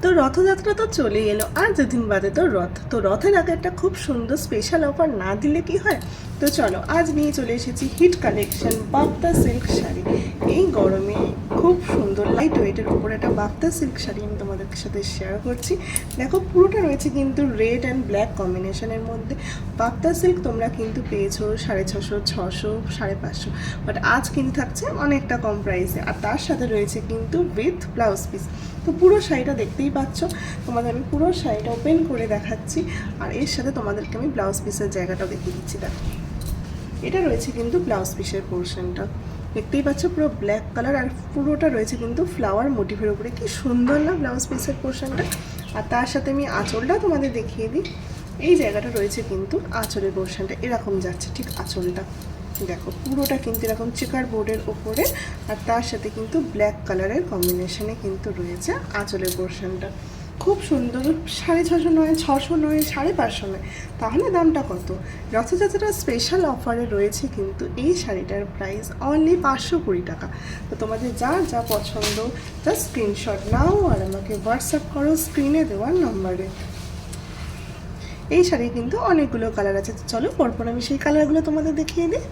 তো রথযাত্রা তো চলেই এলো, আর যেদিন বাদে তো রথ। তো রথের আগে একটা খুব সুন্দর স্পেশাল অফার না দিলে কি হয়। তো চলো আজ নিয়ে চলে এসেছি hit collection Bapta silk sari. এই গরমে খুব সুন্দর লাইট ওয়েটের উপরে একটা বাপ্তা সিল্ক শাড়ি আমি তোমাদের সাথে শেয়ার করছি। দেখো পুরোটা রয়েছে কিন্তু রেড অ্যান্ড ব্ল্যাক কম্বিনেশনের মধ্যে। বাপ্তা সিল্ক তোমরা কিন্তু পেয়েছো 650, 600, 550, বাট আজ কিন্তু থাকছে অনেকটা কম প্রাইসে, আর তার সাথে রয়েছে কিন্তু উইথ ব্লাউজ পিস। তো পুরো শাড়িটা দেখতেই পাচ্ছ, তোমাদের আমি পুরো শাড়িটা ওপেন করে দেখাচ্ছি, আর এর সাথে তোমাদেরকে আমি ব্লাউজ পিসের জায়গাটাও দেখিয়ে দিচ্ছি। দেখো এটা রয়েছে কিন্তু ব্লাউজ পিসের পোর্শনটা, দেখতেই পাচ্ছ পুরো ব্ল্যাক কালার, আর পুরোটা রয়েছে কিন্তু ফ্লাওয়ার মোটিভের উপরে। কি সুন্দর না ব্লাউজ পিসের পোর্শনটা। আর তার সাথে আমি আঁচলটা তোমাদের দেখিয়ে দিই। এই জায়গাটা রয়েছে কিন্তু আঁচলের পোর্শনটা এরকম যাচ্ছে, ঠিক আঁচলটা দেখো পুরোটা কিন্তু এরকম চেকার বোর্ডের ওপরে, আর তার সাথে কিন্তু ব্ল্যাক কালারের কম্বিনেশনে কিন্তু রয়েছে আঁচলের পোর্শনটা। খুব সুন্দর, 650 নয়, 600 নয়, 550 নয়, তাহলে দামটা কত? রথযাত্রার স্পেশাল অফারে রয়েছে কিন্তু এই শাড়িটার প্রাইস অনলি 520 টাকা। তো তোমাদের যা যা পছন্দ জাস্ট স্ক্রিনশট নাও আর আমাকে হোয়াটসঅ্যাপ করো স্ক্রিনে দেওয়ার নম্বরে। এই শাড়ি কিন্তু অনেকগুলো কালার আছে, তো চলো পরপর আমি সেই কালারগুলো তোমাদের দেখিয়ে দিই।